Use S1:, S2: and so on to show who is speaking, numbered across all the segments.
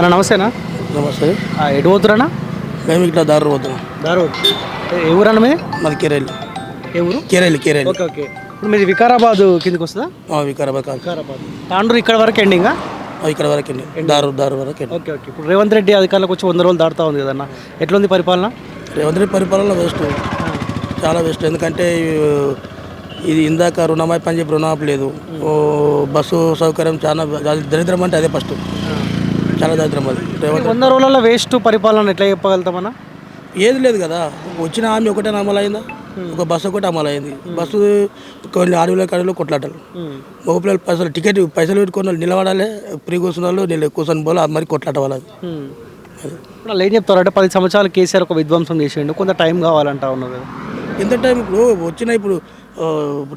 S1: అన్న నమస్తేనా.
S2: నమస్తే.
S1: ఎటు పోతున్నా?
S2: మేము ఇట్లా దారి పోతున్నాం.
S1: దారు ఏ ఊరన్న మీది?
S2: మాది కేరేలి.
S1: ఏ ఊరు?
S2: కేరేలి.
S1: Okay okay. ఇప్పుడు మీది వికారాబాద్ కిందకి వస్తుందా?
S2: వికారాబాద్ కాదు,
S1: వికారాబాద్ తాండూరు ఇక్కడ వరకు ఎండింగా?
S2: ఇక్కడ వరకు దారు వరకు.
S1: Okay okay. ఇప్పుడు రేవంత్ రెడ్డి అధికారులకు వచ్చి 100 రోజులు దాటుతా ఉంది కదన్న, ఎట్లుంది పరిపాలన?
S2: రేవంత్ రెడ్డి పరిపాలన వేస్ట్, చాలా వేస్ట్. ఎందుకంటే ఇది ఇందాక రుణమాఫీ అని చెప్పి రుణమాఫీ లేదు. బస్సు సౌకర్యం చాలా దరిద్రం, అంటే అదే ఫస్ట్ చాలా దరిద్రం. అది
S1: 100 రోజులలో వేస్ట్ పరిపాలన ఎట్లా చెప్పగలుగుతామన్నా?
S2: ఏది లేదు కదా. వచ్చిన హామీ ఒకటే అమలు అయిందా? ఒక బస్సు ఒకటి అమలు అయింది. బస్సు కొన్ని అడవిలో కొట్లాటలు, మగపిల్లలు పైసలు పెట్టుకున్న వాళ్ళు నిలబడాలి, ఫ్రీ కూర్చున్న వాళ్ళు కూర్చొని పోలే, మరి కొట్లాట వాళ్ళది.
S1: వాళ్ళు ఏం చెప్తారంటే 10 సంవత్సరాలు కేసీఆర్ ఒక విధ్వంసం చేసిండు, కొంత టైం కావాలంటా ఉన్నారు కదా.
S2: ఎంత టైం? ఇప్పుడు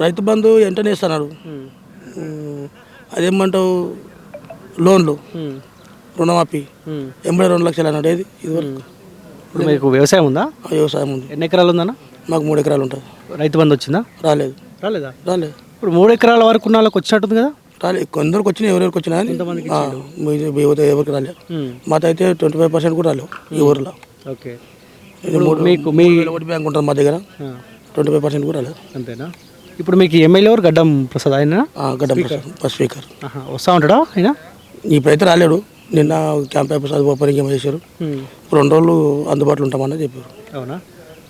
S2: రైతు బంధు వెంటనే ఇస్తున్నారు. అదేమంటావు, లోన్లు, రుణమాఫీ 82 లక్షలు అన్నాడు. ఏది ఇదివరకు?
S1: ఇప్పుడు మీకు వ్యవసాయం ఉందా?
S2: వ్యవసాయం ఉంది.
S1: ఎన్ని ఎకరాలు ఉందన్న?
S2: మాకు 3 ఎకరాలు ఉంటుంది.
S1: రైతు బంధు వచ్చిందా?
S2: రాలేదు.
S1: ఇప్పుడు 3 ఎకరాల వరకు ఉన్న వాళ్ళకి వచ్చినట్టుంది కదా?
S2: రాలేదు. కొందరికి వచ్చినాయి, ఎవరెవరికి వచ్చినా ఎవరికి రాలేదు. మాతో అయితే 25% కూడా రాలేవు ఈ ఊరిలో.
S1: ఓకే.
S2: మీకు మీ ఓటు బ్యాంక్ ఉంటుంది మా దగ్గర, 25% కూడా రాలేదు.
S1: అంతేనా? ఇప్పుడు మీకు ఎమ్మెల్యే ఎవరు? గడ్డం ప్రసాద్ ఆయన?
S2: గడ్డం ప్రసాద్ స్పీకర్.
S1: వస్తూ ఉంటాడా ఆయన?
S2: ఇప్పుడైతే రాలేడు. నిన్న క్యాంప్ ఆఫీస్ అది ఓపెనింగ్ ఏమో చేశారు. 2 రోజులు అందుబాటులో ఉంటామని చెప్పారు.
S1: అవునా?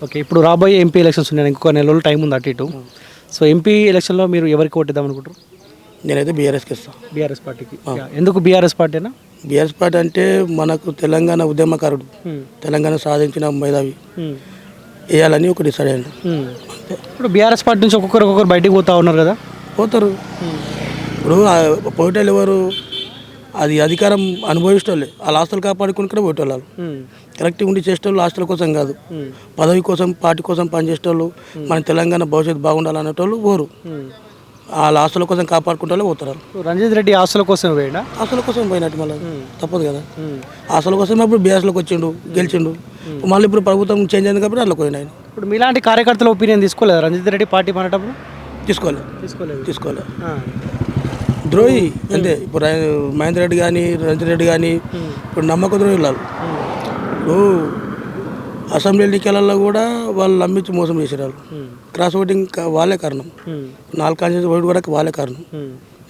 S1: ఓకే. ఇప్పుడు రాబోయే ఎంపీ ఎలక్షన్స్ ఉన్నాయి, ఇంకొక నెల రోజులు టైం ఉంది అటు ఇటు. సో ఎంపీ ఎలక్షన్లో మీరు ఎవరికి ఓటేద్దాం అనుకుంటారు?
S2: నేనైతే బీఆర్ఎస్కి ఇస్తాను.
S1: బీఆర్ఎస్ పార్టీకి. ఎందుకు బీఆర్ఎస్ పార్టీనా?
S2: బీఆర్ఎస్ పార్టీ అంటే మనకు తెలంగాణ ఉద్యమకారుడు, తెలంగాణ సాధించిన మేధావి, వేయాలని ఒక డిసైడ్ అయ్యాడు.
S1: ఇప్పుడు బీఆర్ఎస్ పార్టీ నుంచి ఒక్కొక్కరు బయటికి పోతా ఉన్నారు కదా.
S2: పోతారు. ఇప్పుడు పోయేటోళ్ళు ఎవరు? అది అధికారం అనుభవిస్తోళ్ళే. వాళ్ళ ఆస్తులు కాపాడుకుని కూడా పోయేటోళ్ళు. కరెక్ట్గా ఉండి చేసేటోళ్ళు ఆస్తుల కోసం కాదు, పదవి కోసం, పార్టీ కోసం పనిచేసేటోళ్ళు, మన తెలంగాణ భవిష్యత్తు బాగుండాలనేటోళ్ళు పోరు. వాళ్ళ ఆస్తుల కోసం కాపాడుకుంటే పోతారు.
S1: రంజిత్ రెడ్డి ఆస్తుల కోసం పోయినా?
S2: ఆస్తుల కోసం పోయినట్టు మళ్ళీ తప్పదు కదా. ఆస్తుల కోసం ఇప్పుడు బీఆర్ఎస్లోకి వచ్చిండు, గెలిచిండు. మళ్ళీ ఇప్పుడు ప్రభుత్వం చేంజ్ అయింది కాబట్టి అట్లా పోయినా.
S1: ఇప్పుడు మీలాంటి కార్యకర్తల ఒపీనియన్ తీసుకోలేదు రంజిత్ రెడ్డి పార్టీ మారేటప్పుడు?
S2: తీసుకోలేదు. ద్రోహి అంతే. ఇప్పుడు మహేందర్ రెడ్డి కానీ, రంజిత్ రెడ్డి కానీ ఇప్పుడు నమ్మక ద్రోహి వాళ్ళు. ఇప్పుడు అసెంబ్లీ ఎన్నికలలో కూడా వాళ్ళు నమ్మించి మోసం చేసేవాళ్ళు. క్రాస్ ఓటింగ్ వాళ్ళే కారణం. 4 కాన్స్టిట్యూన్సీ ఓటు కూడా వాళ్ళే కారణం.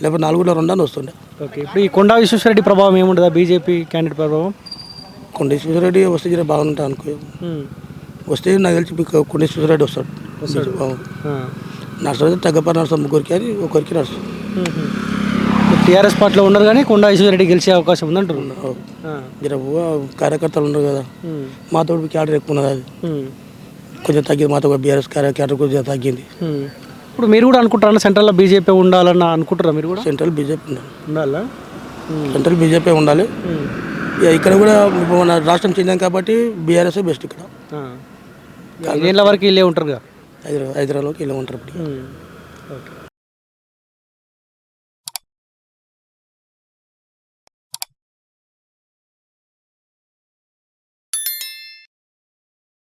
S2: లేకపోతే 4లో 2 అని వస్తుండే.
S1: ఓకే. ఇప్పుడు ఈ కొండా విశ్వేశ్వరరెడ్డి ప్రభావం ఏముంటుందా? బీజేపీ క్యాండిడేట్ ప్రభావం?
S2: కొండ విశ్వేశ్వరరెడ్డి వస్తే జర బాగుంటా అనుకో. వస్తే నాకు తెలిసి మీకు కొండ విశ్వేశ్వరరెడ్డి వస్తాడు. నడుస్తుంది తగ్గపడి నడుస్తుంది, ముగ్గురికి అని ఒకరికి నడుస్తుంది.
S1: టీఆర్ఎస్ పార్టీలో ఉన్నారు కానీ కొండా విశ్వేశ్వరరెడ్డి గెలిచే అవకాశం ఉందంటారు.
S2: జర కార్యకర్తలు ఉన్నారు కదా, మాతో క్యాడర్ ఎక్కువ ఉన్నది. అది కొంచెం తగ్గింది. మాతో బీఆర్ఎస్ క్యాడర్ కొంచెం తగ్గింది.
S1: ఇప్పుడు మీరు కూడా అనుకుంటారా సెంట్రల్లో బీజేపీ ఉండాలన్న అనుకుంటారా? మీరు కూడా
S2: సెంట్రల్ బీజేపీ
S1: ఉండాలా?
S2: సెంట్రల్ బీజేపీ ఉండాలి. ఇక్కడ కూడా మన రాష్ట్రం చెందాం కాబట్టి బీఆర్ఎస్ బెస్ట్. ఇక్కడ
S1: 5 ఏళ్ళ వరకు వీళ్ళే ఉంటారు కదా,
S2: హైదరాబాద్లోకి వీళ్ళే ఉంటారు. ఇప్పుడు